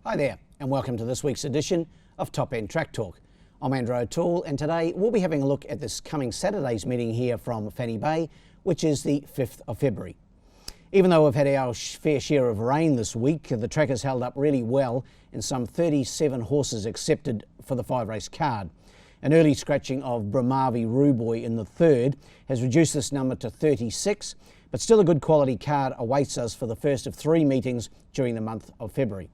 Hi there, and welcome to this week's edition of Top End Track Talk. I'm Andrew O'Toole, and today we'll be having a look at this coming Saturday's meeting here from Fanny Bay, which is the 5th of February. Even though we've had our fair share of rain this week, the track has held up really well, and some 37 horses accepted for the 5-race card. An early scratching of Brahmavi Ruboy in the third has reduced this number to 36, but still a good quality card awaits us for the first of 3 meetings during the month of February.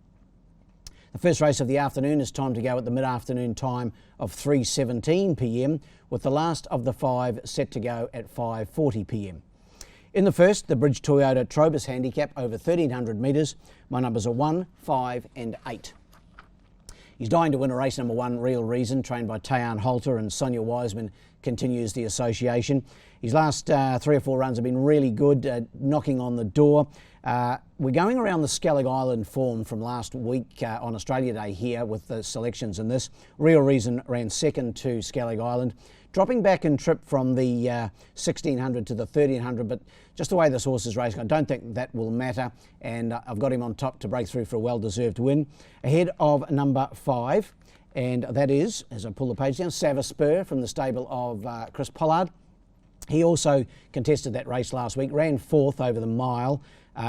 The first race of the afternoon is timed to go at the mid-afternoon time of 3:17 p.m, with the last of the 5 set to go at 5:40 p.m. In the first, the Bridge Toyota Trobus handicap over 1,300 metres. My numbers are 1, 5 and 8. He's dying to win a race number 1, Real Reason, trained by Tayan Holter, and Sonia Wiseman continues the association. His last 3 or 4 runs have been really good, knocking on the door. We're going around the Skellig Island form from last week on Australia Day here with the selections in this. Real Reason ran second to Skellig Island, dropping back in trip from the 1600 to the 1300, but just the way this horse is racing, I don't think that will matter, and I've got him on top to break through for a well-deserved win. Ahead of number 5, and that is, as I pull the page down, Savaspur from the stable of Chris Pollard. He also contested that race last week, ran 4th over the mile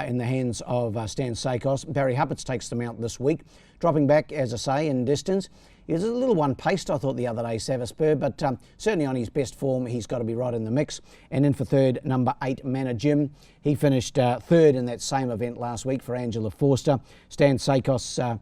in the hands of Stan Sakos. Barry Hupperts takes the mount this week, dropping back, as I say, in distance. He was a little one-paced, I thought, the other day, Savaspur, but certainly on his best form, he's got to be right in the mix. And in for third, number 8, Manor Jim. He finished third in that same event last week for Angela Forster. Stan Sakos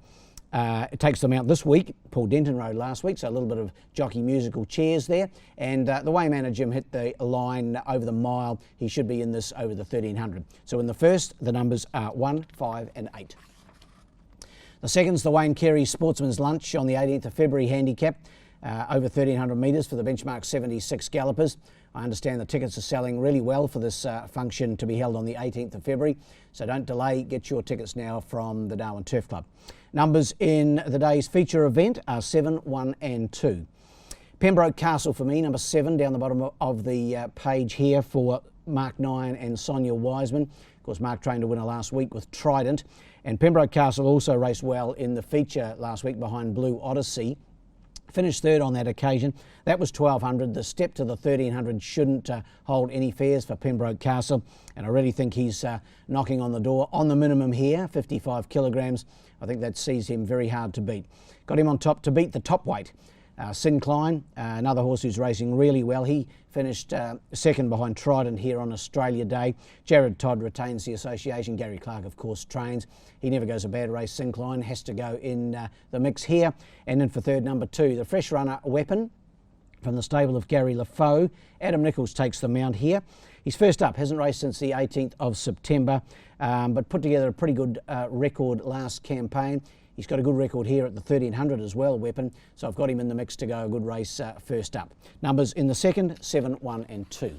takes them out this week. Paul Denton rode last week, so a little bit of jockey musical chairs there. And the way Manor Jim hit the line over the mile, he should be in this over the 1,300. So in the first, the numbers are 1, 5 and 8. The second's the Wayne Carey Sportsmans Lunch on the 18th of February handicap, over 1,300 metres for the benchmark 76 gallopers. I understand the tickets are selling really well for this function to be held on the 18th of February, so don't delay, get your tickets now from the Darwin Turf Club. Numbers in the day's feature event are 7, 1 and 2. Pembroke Castle for me, number 7 down the bottom of the page here for Mark 9 and Sonia Wiseman. Of course, Mark trained a winner last week with Trident, and Pembroke Castle also raced well in the feature last week behind Blue Odyssey. Finished third on that occasion. That was 1,200. The step to the 1,300 shouldn't hold any fears for Pembroke Castle, and I really think he's knocking on the door on the minimum here, 55 kilograms. I think that sees him very hard to beat. Got him on top to beat the top weight. Sincline, another horse who's racing really well. He finished second behind Trident here on Australia Day. Jared Todd retains the association. Gary Clark, of course, trains. He never goes a bad race. Sincline has to go in the mix here. And then for third, number 2, the fresh runner Weapon from the stable of Gary LaFoe. Adam Nichols takes the mount here. He's first up, hasn't raced since the 18th of September, but put together a pretty good record last campaign. He's got a good record here at the 1,300 as well, Weapon, so I've got him in the mix to go a good race first up. Numbers in the second, 7, 1 and 2.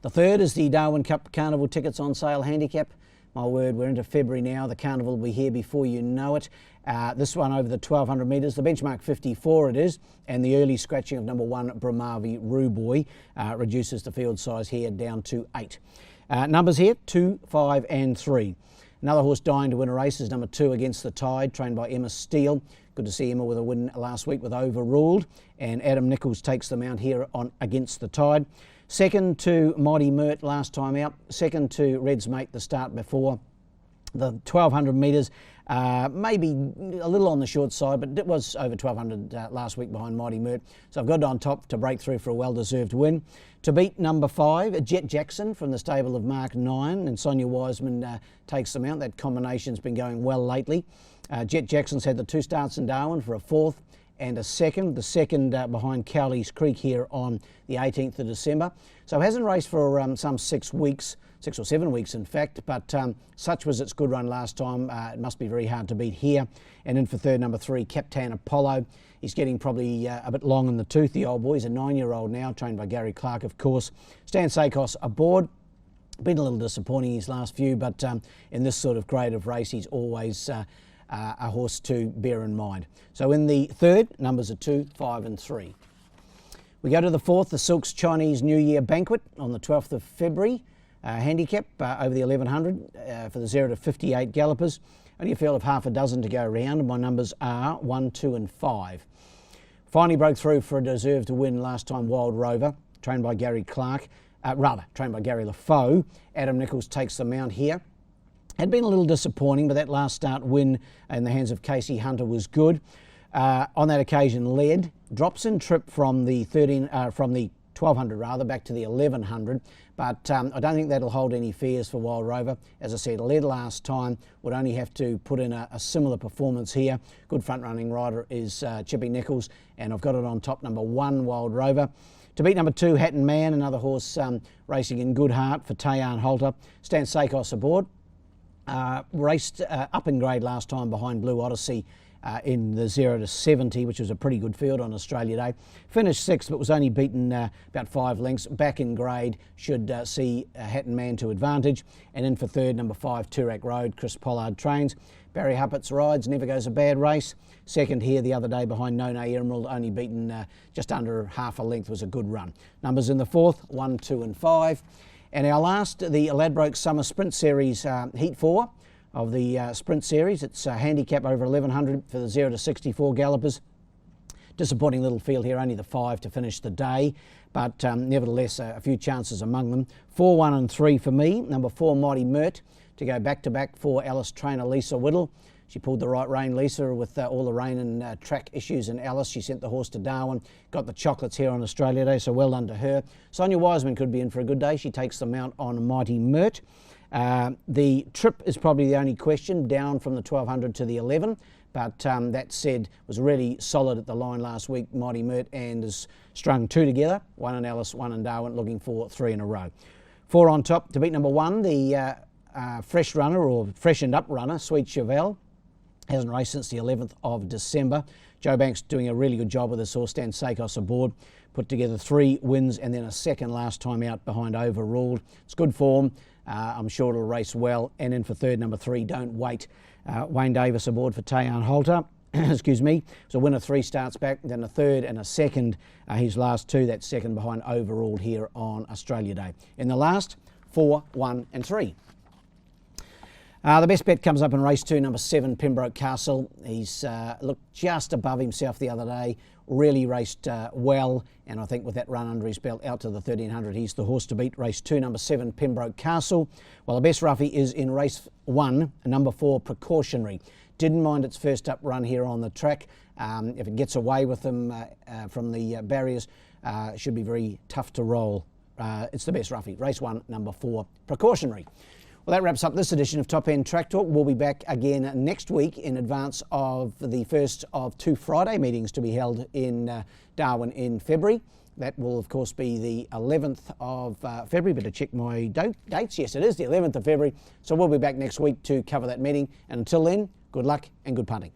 The third is the Darwin Cup Carnival tickets on sale handicap. My word, we're into February now. The carnival will be here before you know it. This one over the 1,200 metres, the benchmark 54 it is, and the early scratching of number 1, Brahmavi Ruboy, reduces the field size here down to 8. Numbers here, 2, 5 and 3. Another horse dying to win a race is number 2, Against the Tide, trained by Emma Steele. Good to see Emma with a win last week with Overruled. And Adam Nichols takes the mount here on Against the Tide. Second to Mighty Mert last time out. Second to Red's Mate the start before. The 1,200 metres, maybe a little on the short side, but it was over 1,200 last week behind Mighty Mert. So I've got it on top to break through for a well-deserved win. To beat number 5, Jet Jackson from the stable of Mark 9, and Sonia Wiseman takes them out. That combination's been going well lately. Jet Jackson's had the 2 starts in Darwin for a 4th and a 2nd. The 2nd behind Cowley's Creek here on the 18th of December. So it hasn't raced for some 6 weeks. 6 or 7 weeks in fact, but such was its good run last time. It must be very hard to beat here. And in for third, number 3, Captain Apollo. He's getting probably a bit long in the tooth, the old boy. He's a 9-year-old now, trained by Gary Clark, of course. Stan Sakos aboard. Been a little disappointing his last few, but in this sort of grade of race, he's always a horse to bear in mind. So in the third, numbers are 2, 5 and 3. We go to the fourth, the Silks Chinese New Year Banquet on the 12th of February. handicap over the 1100 for the 0 to 58 gallopers. Only a field of half a dozen to go around, and my numbers are 1, 2 and 5. Finally broke through for a deserved win last time, Wild Rover, trained by Gary Lafoe. Adam Nichols takes the mount here. Had been a little disappointing, but that last start win in the hands of Casey Hunter was good. On that occasion led, drops in trip from the 1200 back to the 1100, but I don't think that'll hold any fears for Wild Rover. As I said, led last time, would only have to put in a similar performance here. Good front running rider is Chippy Nichols, and I've got it on top, number 1, Wild Rover. To beat number 2, Hatton Man, another horse racing in good heart for Tayan Holter. Stan Sakos aboard. Raced up in grade last time behind Blue Odyssey in the 0 to 70, which was a pretty good field on Australia Day. Finished 6th, but was only beaten about 5 lengths. Back in grade, should see Hatton Man to advantage. And in for 3rd, number 5, Toorak Road, Chris Pollard trains. Barry Huppert's rides, never goes a bad race. 2nd here the other day behind No Emerald, only beaten just under half a length, was a good run. Numbers in the 4th, 1, 2 and 5. And our last, the Ladbroke Summer Sprint Series Heat 4 of the Sprint Series. It's a handicap over 1100 for the 0 to 64 gallopers. Disappointing little field here, only the 5 to finish the day, but nevertheless a few chances among them. 4, 1 and 3 for me. Number 4, Mighty Mert, to go back-to-back for Alice trainer Lisa Whittle. She pulled the right rein, Lisa, with all the rain and track issues in Alice. She sent the horse to Darwin, got the chocolates here on Australia Day, so well done to her. Sonia Wiseman could be in for a good day. She takes the mount on Mighty Mert. The trip is probably the only question, down from the 1200 to the 11, but that said, was really solid at the line last week, Mighty Mert, and has strung 2 together, 1 in Alice, 1 in Darwin, looking for 3 in a row. 4 on top to beat number 1, the fresh runner, or freshened up runner, Sweet Chevelle. Hasn't raced since the 11th of December. Joe Banks doing a really good job with this horse. Stan Sakos aboard. Put together 3 wins and then a 2nd last time out behind Overruled. It's good form. I'm sure it'll race well. And in for 3rd, number 3, Don't Wait. Wayne Davis aboard for Tayan Holter. Excuse me. So winner 3 starts back, then a 3rd and a 2nd. His last 2, that 2nd behind Overruled here on Australia Day. In the last, 4, 1 and 3. The best bet comes up in race 2, number 7, Pembroke Castle. He's looked just above himself the other day, really raced well, and I think with that run under his belt out to the 1300, he's the horse to beat. Race 2, number 7, Pembroke Castle. Well, the best roughie is in race 1, number 4, Precautionary. Didn't mind its first up run here on the track. If it gets away with them from the barriers, it should be very tough to roll. It's the best roughie. Race 1, number 4, Precautionary. Well, that wraps up this edition of Top End Track Talk. We'll be back again next week in advance of the first of 2 Friday meetings to be held in Darwin in February. That will, of course, be the 11th of February. Better check my dates. Yes, it is the 11th of February. So we'll be back next week to cover that meeting. And until then, good luck and good punting.